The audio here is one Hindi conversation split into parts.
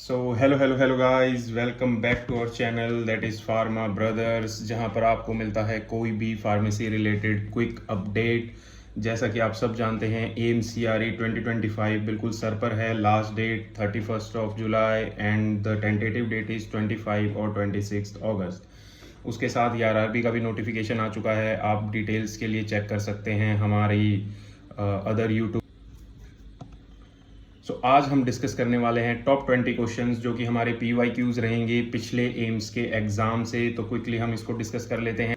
Hello guys, welcome back to our channel that is pharma brothers, जहां पर आपको मिलता है कोई भी फार्मेसी रिलेटेड क्विक अपडेट। जैसा कि आप सब जानते हैं, AIMS-CRE 2025 बिल्कुल सर पर है। Last date 31 July and the tentative date is 25 और 26 अगस्त। उसके साथ RRB का भी नोटिफिकेशन आ चुका है। आप डिटेल्स के लिए चेक कर सकते हैं हमारी अदर यूट्यूब। आज हम डिस्कस करने वाले हैं टॉप 20 क्वेश्चंस जो कि हमारे PYQs रहेंगे पिछले एम्स के एग्जाम से। तो क्विकली हम इसको डिस्कस कर लेते हैं।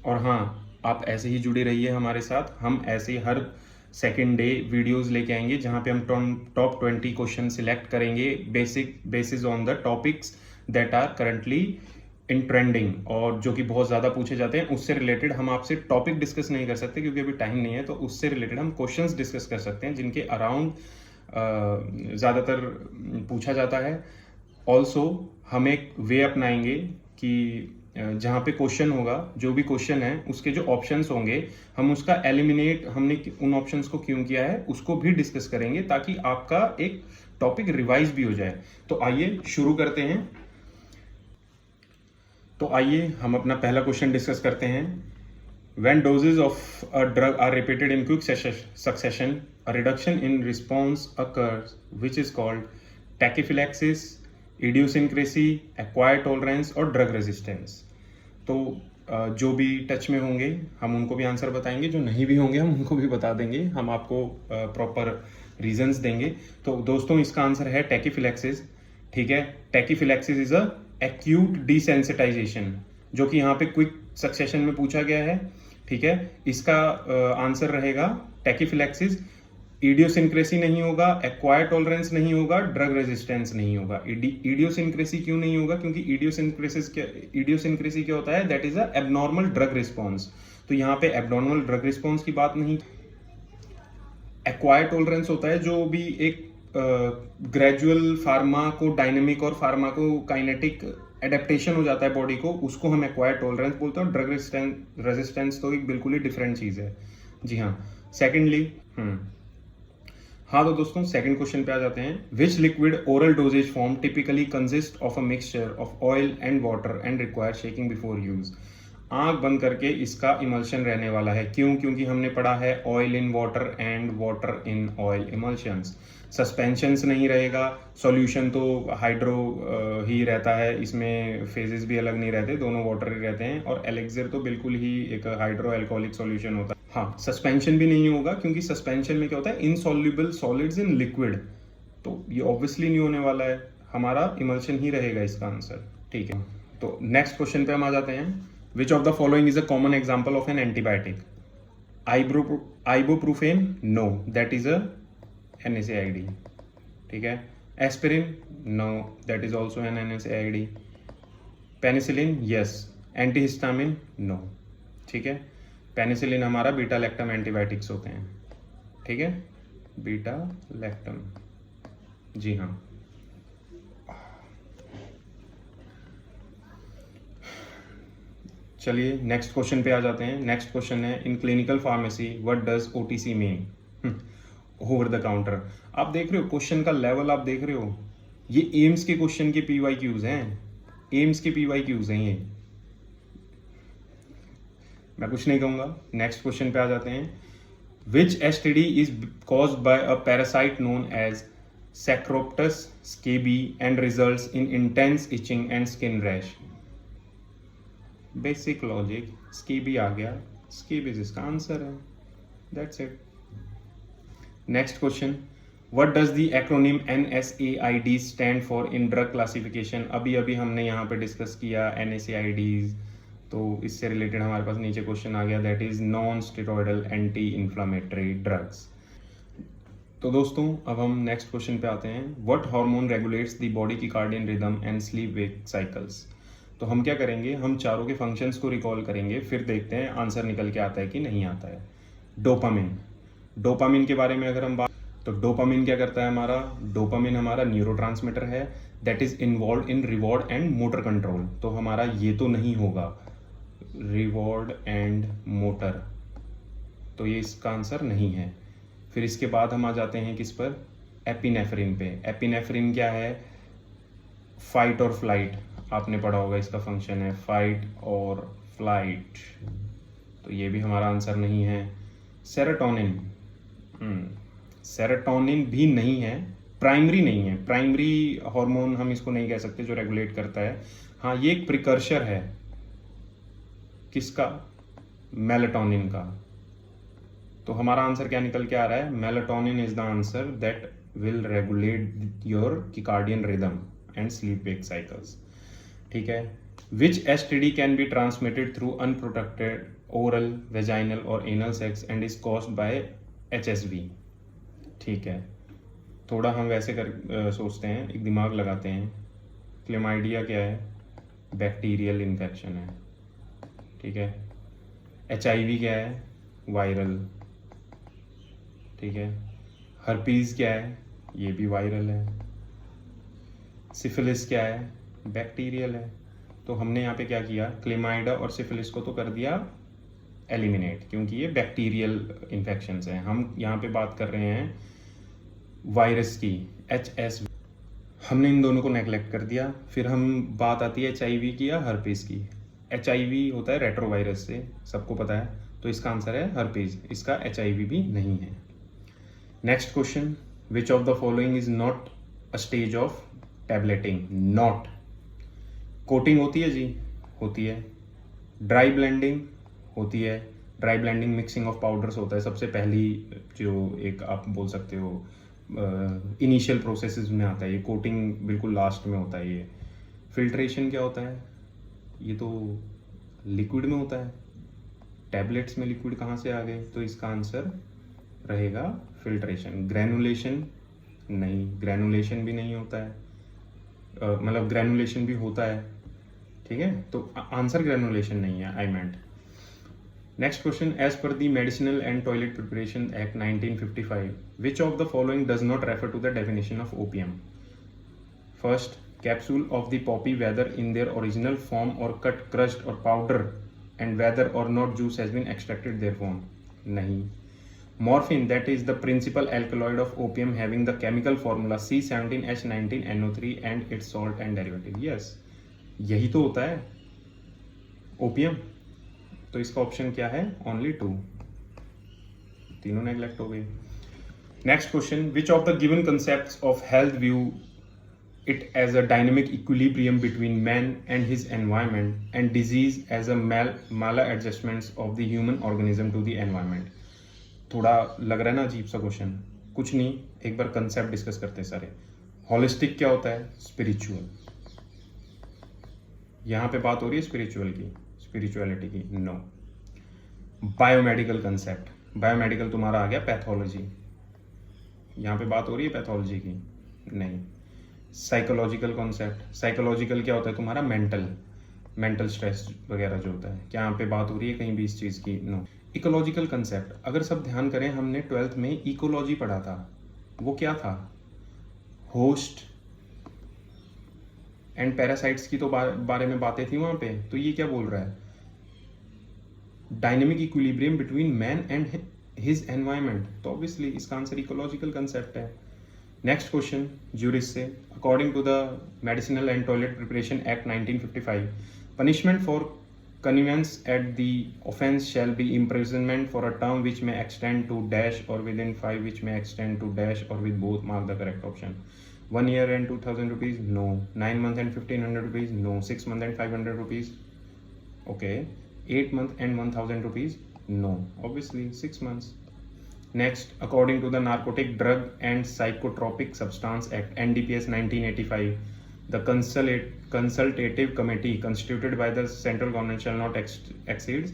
और हाँ, आप ऐसे ही जुड़े रहिए हमारे साथ। हम ऐसे हर सेकेंड डे वीडियोस लेके आएंगे जहां पे हम टॉप 20 क्वेश्चन सिलेक्ट करेंगे basis on the topics that are currently in trending, और जो कि बहुत ज़्यादा पूछे जाते हैं। उससे रिलेटेड हम आपसे टॉपिक डिस्कस नहीं कर सकते क्योंकि अभी टाइम नहीं है। तो उससे रिलेटेड हम क्वेश्चंस डिस्कस कर सकते हैं जिनके अराउंड ज़्यादातर पूछा जाता है। ऑल्सो हम एक वे अपनाएंगे कि जहाँ पे क्वेश्चन होगा, जो भी क्वेश्चन है उसके जो ऑप्शंस होंगे, हम उसका एलिमिनेट, हमने उन ऑप्शंस को क्यों किया है उसको भी डिस्कस करेंगे ताकि आपका एक टॉपिक रिवाइज भी हो जाए। तो आइए शुरू करते हैं। तो आइए हम अपना पहला क्वेश्चन डिस्कस करते हैं। When doses of a drug are repeated in quick succession, a reduction in response occurs, which is called tachyphylaxis, idiosyncrasy, acquired tolerance और drug resistance. तो जो भी टच में होंगे हम उनको भी आंसर बताएंगे, जो नहीं भी होंगे हम उनको भी बता देंगे। हम आपको प्रॉपर रीजंस देंगे। तो दोस्तों, इसका आंसर है टैकीफिलैक्सिस। ठीक है, टैकीफिलैक्सिस इज अ एक्यूट डिसेंसिटाइजेशन, जो कि यहाँ पे क्विक सक्सेशन में पूछा गया है। ठीक है, इसका आंसर रहेगा टैकीफिलैक्सिस। इडियोसिंक्रेसी नहीं होगा, एक्वायर्ड टॉलरेंस नहीं होगा, ड्रग रेजिस्टेंस नहीं होगा। इडियोसिंक्रेसी क्यों नहीं होगा? क्योंकि इडियोसिंक्रेसी क्या होता है? That is a abnormal drug response. तो यहाँ पे एबनॉर्मल ड्रग रिस्पॉन्स की बात नहीं। एक्वायर्ड टॉलरेंस होता है जो भी एक ग्रेजुअल फार्माको डायनेमिक और फार्माको काइनेटिक एडेप्टेशन हो जाता है बॉडी को, उसको हम एक्वायर्ड टॉलरेंस बोलते हैं। ड्रग रेजिस्टेंस तो एक बिल्कुल ही डिफरेंट चीज़ है। जी हाँ। सेकेंडली हाँ, तो दोस्तों सेकंड क्वेश्चन पे आ जाते हैं। विच liquid oral doses form typically consist of a mixture of oil and water and require shaking before use. आंख बंद करके इसका इमल्शन रहने वाला है। क्यों? क्योंकि हमने पढ़ा है oil in water and water in oil emulsions. Suspensions नहीं रहेगा। सॉल्यूशन तो हाइड्रो ही रहता है, इसमें फेजेस भी अलग नहीं रहते, दोनों वाटर ही रहते हैं। और एलेक्सिर तो बिल्कुल ही एक हाइड्रो एल्कोहलिक सॉल्यूशन होता है। हाँ, सस्पेंशन भी नहीं होगा क्योंकि सस्पेंशन में क्या होता है? Insoluble solids in liquid. तो ये ऑब्वियसली नहीं होने वाला है, हमारा इमल्शन ही रहेगा इसका आंसर। ठीक है, तो नेक्स्ट क्वेश्चन पे हम आ जाते हैं। Which of the following is a common example of an antibiotic? Ibuprofen? No, that is a NSAID. ठीक है। Aspirin? No, that is also an NSAID. Penicillin? Yes. Antihistamine? No. ठीक है। पेनिसिलिन हमारा बीटा लैक्टम एंटीबायोटिक्स होते हैं। ठीक है, बीटा लैक्टम। जी हाँ। चलिए नेक्स्ट क्वेश्चन पे आ जाते हैं। नेक्स्ट क्वेश्चन है, in clinical pharmacy what does OTC mean? Over the counter. आप देख रहे हो क्वेश्चन का लेवल, आप देख रहे हो, ये एम्स के क्वेश्चन के PYQs हैं। एम्स के PYQs हैं ये, मैं कुछ नहीं कहूंगा। नेक्स्ट क्वेश्चन पे आ जाते हैं। Which STD is caused by a parasite known as sarcoptes scabiei and results in intense itching and skin rash. Basic logic, scabies आ गया, स्कीबीज इसका आंसर है। That's it. Next question, what does the acronym NSAID stand for in drug classification? अभी अभी हमने यहाँ पे डिस्कस किया NSAIDs, तो इससे रिलेटेड हमारे पास नीचे क्वेश्चन आ गया, that is non steroidal anti inflammatory drugs. तो दोस्तों अब हम नेक्स्ट क्वेश्चन पे आते हैं। What hormone regulates the body की circadian rhythm and sleep wake cycles? तो हम क्या करेंगे, हम चारों के फंक्शंस को रिकॉल करेंगे, फिर देखते हैं आंसर निकल के आता है कि नहीं आता है। डोपामिन। डोपामिन के बारे में अगर हम बात, तो डोपामिन क्या करता है हमारा? डोपामिन हमारा न्यूरोट्रांसमीटर है that is involve in reward and motor control. तो हमारा ये तो नहीं होगा, रिवॉर्ड एंड मोटर, तो ये इसका आंसर नहीं है। फिर इसके बाद हम आ जाते हैं किस पर? एपिनेफ्रिन पे। एपिनेफ्रिन क्या है? फाइट और फ्लाइट, आपने पढ़ा होगा इसका फंक्शन है फाइट और फ्लाइट, तो ये भी हमारा आंसर नहीं है। सेरोटोनिन, सेरोटोनिन भी नहीं है, प्राइमरी नहीं है, प्राइमरी हार्मोन हम इसको नहीं कह सकते जो रेगुलेट करता है। हाँ, ये एक प्रिकर्सर है, किसका? मेलाटोनिन का। तो हमारा आंसर क्या निकल के आ रहा है? Melatonin is the answer that will regulate your circadian rhythm and sleep wake cycles. ठीक है। Which STD can be transmitted through unprotected oral, vaginal और anal sex and is caused by HSV। ठीक है, थोड़ा हम वैसे कर सोचते हैं, एक दिमाग लगाते हैं। क्लेमाइडिया क्या है? बैक्टीरियल इन्फेक्शन है। ठीक है। HIV क्या है? वायरल। ठीक है। हर्पीज क्या है? ये भी वायरल है। सिफिलिस क्या है? बैक्टीरियल है। तो हमने यहाँ पे क्या किया? क्लेमाइडा और सिफिलिस को तो कर दिया एलिमिनेट, क्योंकि ये बैक्टीरियल इन्फेक्शंस हैं। हम यहाँ पे बात कर रहे हैं वायरस की, HSV। हमने इन दोनों को नेग्लेक्ट कर दिया। फिर हम बात आती है HIV की या हर्पीज की। HIV होता है रेट्रोवायरस से, सबको पता है, तो इसका आंसर है हर्पीज, इसका HIV भी नहीं है। Next question, which of the following is not a stage of tableting? Not. Coating होती है जी, होती है। ड्राई ब्लेंडिंग होती है। Dry blending mixing of powders होता है, सबसे पहली जो एक आप बोल सकते हो इनिशियल प्रोसेसेस में आता है ये। कोटिंग बिल्कुल लास्ट में होता है ये। फिल्ट्रेशन क्या होता है? ये तो लिक्विड में होता है। टैबलेट्स में लिक्विड कहाँ से आ गए? तो इसका आंसर रहेगा फिल्ट्रेशन। ग्रैनुलेशन नहीं, ग्रैनुलेशन भी नहीं होता है, मतलब ग्रैनुलेशन भी होता है। ठीक है, तो आंसर ग्रैनुलेशन नहीं है, I meant. Next question, as per the medicinal and toilet preparation act 1955, which of the following does not refer to the definition of opium? First, capsule of the poppy whether in their original form or cut, crushed or powder, and whether or not juice has been extracted therefrom. नहीं. Morphine, that is the principal alkaloid of opium having the chemical formula C17H19NO3 and its salt and derivative. Yes, यही तो होता है ओपियम। तो इसका ऑप्शन क्या है? ओनली 2, तीनों नेग्लेक्ट हो गई। Next question, which of the given concepts of health view it as a dynamic equilibrium between man and his environment and disease as a maladjustments of the human organism to the environment? थोड़ा लग रहा है ना अजीब सा क्वेश्चन? कुछ नहीं, एक बार कंसेप्ट डिस्कस करते हैं सारे। होलिस्टिक क्या होता है? स्पिरिचुअल। यहाँ पे बात हो रही है स्पिरिचुअल की, स्पिरिचुअलिटी की? नो। बायोमेडिकल कंसेप्ट, बायोमेडिकल तुम्हारा आ गया पैथोलॉजी। यहाँ पे बात हो रही है पैथोलॉजी की? नहीं। साइकोलॉजिकल कॉन्सेप्ट, साइकोलॉजिकल क्या होता है तुम्हारा? मेंटल स्ट्रेस वगैरह जो होता है, क्या यहाँ पे बात हो रही है कहीं भी इस चीज़ की? नो। इकोलॉजिकल कंसेप्ट, अगर सब ध्यान करें, हमने 12th में इकोलॉजी पढ़ा था, वो क्या था? होस्ट एंड पैरासाइट्स की तो बारे में बातें थी वहाँ पे। तो ये क्या बोल रहा है? Dynamic equilibrium between man and his environment, तो ऑब्वियसली इसका आंसर इकोलॉजिकल कंसेप्ट है। नेक्स्ट क्वेश्चन, ज्यूरिस से, according to the medicinal and toilet preparation act 1955, punishment for connivance at the offense shall be imprisonment for a term which may extend to dash or within 5 which may extend to dash or with both. Mark the correct option. 1 year and 2,000 rupees? No. 9 months and 1,500 rupees? No. 6 months and 500 rupees? Okay. 8 months and 1,000 rupees? No. Obviously 6 months. Next, according to the Narcotic Drug and Psychotropic Substance Act NDPS 1985, the consultative committee constituted by the central government shall not exceed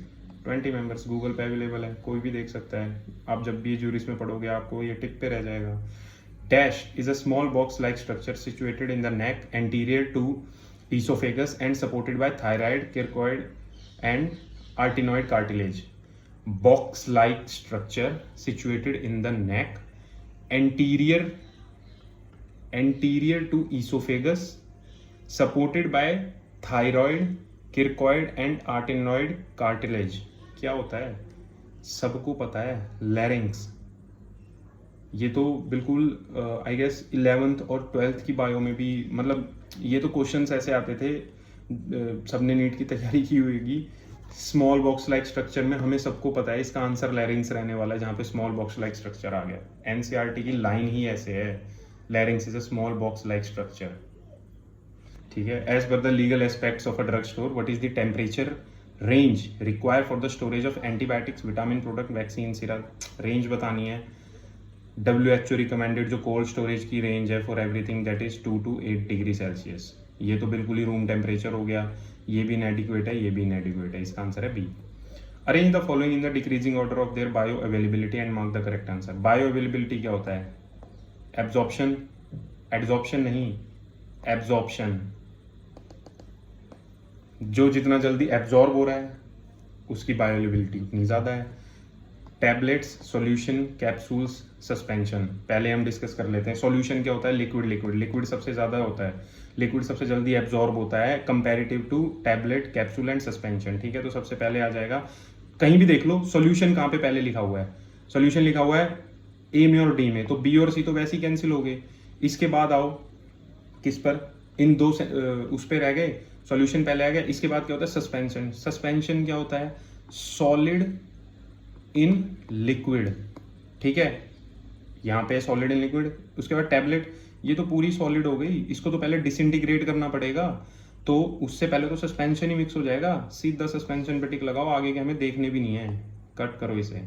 20 members. Google पे अवेलेबल है, कोई भी देख सकता है। आप जब भी ज्यूरिस में पढ़ोगे आपको ये टिक पे रह जाएगा। Dash is a small box-like structure situated in the neck anterior to esophagus and supported by thyroid, cricoid and arytenoid cartilage. Box-like structure situated in the neck anterior to esophagus, supported by thyroid, cricoid and arytenoid cartilage. क्या होता है? सबको पता है, लैरिंक्स। ये तो बिल्कुल आई गेस 11th और 12th की बायो में भी, मतलब ये तो क्वेश्चंस ऐसे आते थे, सबने नीट की तैयारी की होगी। स्मॉल बॉक्स लाइक स्ट्रक्चर में हमें सबको पता है इसका आंसर लैरिंग्स रहने वाला है, जहाँ पे स्मॉल बॉक्स लाइक स्ट्रक्चर आ गया। एनसीईआरटी की लाइन ही ऐसे है, larynx is a small box like structure. ठीक है। As per the legal aspects of a drug store, what is the temperature range require for the storage of antibiotics, vitamin product, vaccine, syrup. Range बतानी है। WHO रिकमेंडेड जो कोल्ड स्टोरेज की रेंज है for everything that is 2 to 8 degree Celsius. ये तो बिल्कुल ही रूम टेम्परेचर हो गया। ये भी इनएडिक्वेट है, ये भी इनएडिक्वेट है। इसका आंसर है B. Arrange the following in the decreasing order of their bio availability and mark the correct answer. Bio availability क्या होता है? एब्जॉर्प्शन, एड्जॉर्प्शन नहीं, एब्जॉर्प्शन। जो जितना जल्दी एब्जॉर्ब हो रहा है उसकी बायो अवेलेबिलिटी उतनी ज़्यादा है। Tablets, solution, capsules, suspension. पहले हम डिस्कस कर लेते हैं। सॉल्यूशन क्या होता है? लिक्विड। लिक्विड सबसे ज़्यादा होता है, लिक्विड सबसे जल्दी एब्जॉर्ब होता है comparative to tablet, capsule and suspension. ठीक है, तो सबसे पहले आ जाएगा, कहीं भी देख लो सॉल्यूशन कहाँ पे पहले लिखा हुआ है। सॉल्यूशन लिखा हुआ है ए में और डी में, तो बी और सी तो वैसे ही कैंसिल हो गए। इसके बाद आओ किस पर? इन दो उस पर रह गए, सॉल्यूशन पहले आ गया। इसके बाद क्या होता है? सस्पेंशन। सस्पेंशन क्या होता है? Solid in liquid. ठीक है, यहाँ पे सॉलिड इन लिक्विड। उसके बाद टैबलेट, ये तो पूरी सॉलिड हो गई, इसको तो पहले डिसइंटीग्रेट करना पड़ेगा, तो उससे पहले तो सस्पेंशन ही मिक्स हो जाएगा। सीधा सस्पेंशन पे टिक लगाओ, आगे के हमें देखने भी नहीं है, कट करो इसे।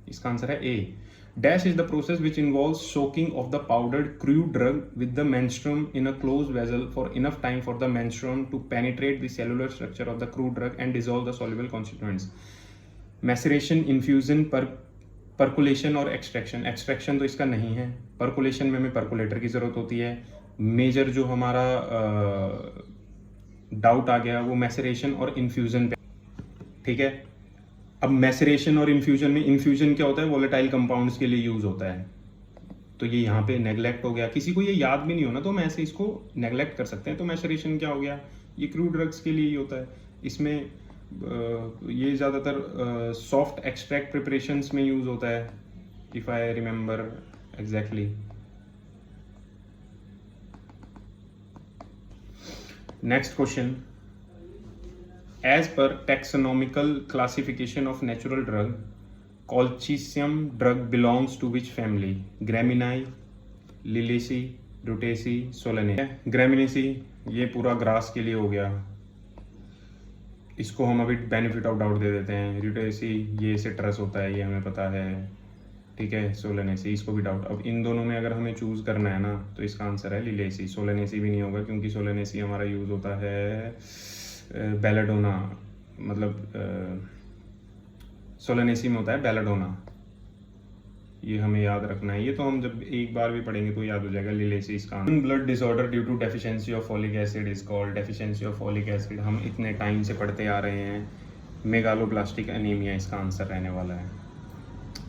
इसका आंसर है A. Dash is the process which involve soaking of the powdered crude drug with the menstruum in a closed vessel for enough time for the menstruum to penetrate the cellular structure of the crude drug and dissolve the soluble constituents. Maceration, infusion, percolation और एक्सट्रैक्शन। एक्सट्रैक्शन तो इसका नहीं है। परकुलेशन में हमें परकुलेटर की जरूरत होती है। मेजर जो हमारा डाउट आ गया वो मैसरेशन और इन्फ्यूजन पे। ठीक है, अब मैसरेशन और इन्फ्यूजन में, इन्फ्यूजन क्या होता है? वोलेटाइल कंपाउंड्स के लिए यूज होता है, तो ये यहाँ पे नेग्लेक्ट हो गया। किसी को ये याद भी नहीं होना तो हम ऐसे इसको नेग्लेक्ट कर सकते हैं। तो मैसरेशन क्या हो गया? ये क्रूड ड्रग्स के लिए ही होता है। इसमें ये ज़्यादातर सॉफ्ट एक्सट्रैक्ट प्रिपरेशंस में यूज़ होता है, if I remember exactly. Next question, as per taxonomical classification of natural drug, colchicum drug belongs to which family? Gramineae, liliaceae, rutaceae, solanaceae. Graminaceae ये पूरा ग्रास के लिए हो गया, इसको हम अभी बेनिफिट ऑफ डाउट दे देते हैं। रुटेसी ये सिट्रस होता है, ये हमें पता है। ठीक है, सोलेनेसी इसको भी डाउट। अब इन दोनों में अगर हमें चूज करना है ना, तो इसका आंसर है लिलेसी। सोलेनेसी भी नहीं होगा, क्योंकि सोलेनेसी हमारा यूज होता है बेलाडोना, मतलब सोलेनेसी में होता है बेलाडोना। ये हमें याद रखना है, ये तो हम जब एक बार भी पढ़ेंगे तो याद हो जाएगा। लिलेसी इसका आंसर। Blood disorder due to deficiency of folic acid is called. Deficiency of folic acid हम इतने टाइम से पढ़ते आ रहे हैं, मेगालोब्लास्टिक एनीमिया इसका आंसर रहने वाला है।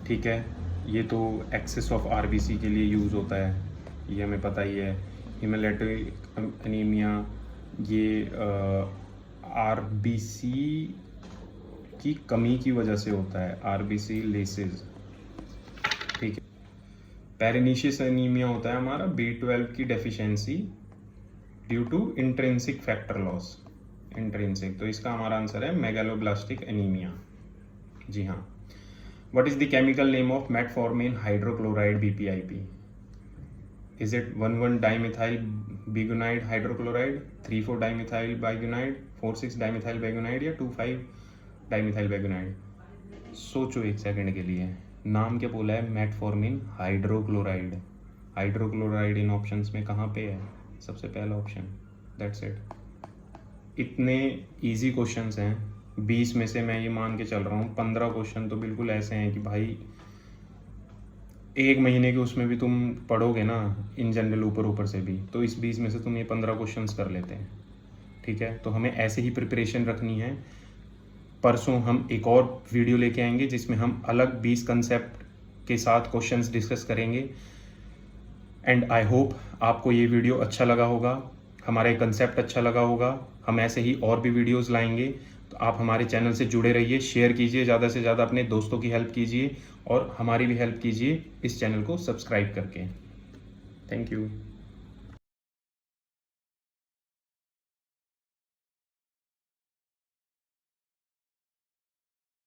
ठीक है, ये तो एक्सेस ऑफ आरबीसी के लिए यूज़ होता है, ये हमें पता ही है। हिमोलैटिक एनीमिया ये आरबीसी की कमी की वजह से होता है, आरबीसी लेसेस। ठीक है, पेरिनीशियस एनीमिया होता है हमारा B12 की deficiency due to intrinsic factor loss. Intrinsic, तो इसका हमारा आंसर है मेगालोब्लास्टिक एनीमिया। जी हाँ। What is the chemical name of metformin hydrochloride BPIP? Is it 1,1 dimethyl biguanide hydrochloride, 3,4 dimethyl biguanide, 4,6 dimethyl biguanide या 2,5 डाइमिथाइल बाइगुनाइड? सोचो एक सेकंड के लिए। नाम क्या बोला है? Metformin hydrochloride. हाइड्रोक्लोराइड इन ऑप्शंस में कहाँ पे है? सबसे पहला ऑप्शन, दैट्स इट। इतने इजी क्वेश्चंस हैं 20 में से, मैं ये मान के चल रहा हूँ 15 क्वेश्चन तो बिल्कुल ऐसे हैं कि भाई एक महीने के उसमें भी तुम पढ़ोगे ना इन जनरल ऊपर ऊपर से भी, तो इस 20 में से तुम ये 15 क्वेश्चंस कर लेते हैं। ठीक है, तो हमें ऐसे ही प्रिपरेशन रखनी है। परसों हम एक और वीडियो लेके आएंगे जिसमें हम अलग 20 कंसेप्ट के साथ क्वेश्चंस डिस्कस करेंगे। एंड आई होप आपको ये वीडियो अच्छा लगा होगा, हमारा ये कंसेप्ट अच्छा लगा होगा। हम ऐसे ही और भी वीडियोस लाएंगे, तो आप हमारे चैनल से जुड़े रहिए, शेयर कीजिए ज़्यादा से ज़्यादा, अपने दोस्तों की हेल्प कीजिए और हमारी भी हेल्प कीजिए इस चैनल को सब्सक्राइब करके। Thank you.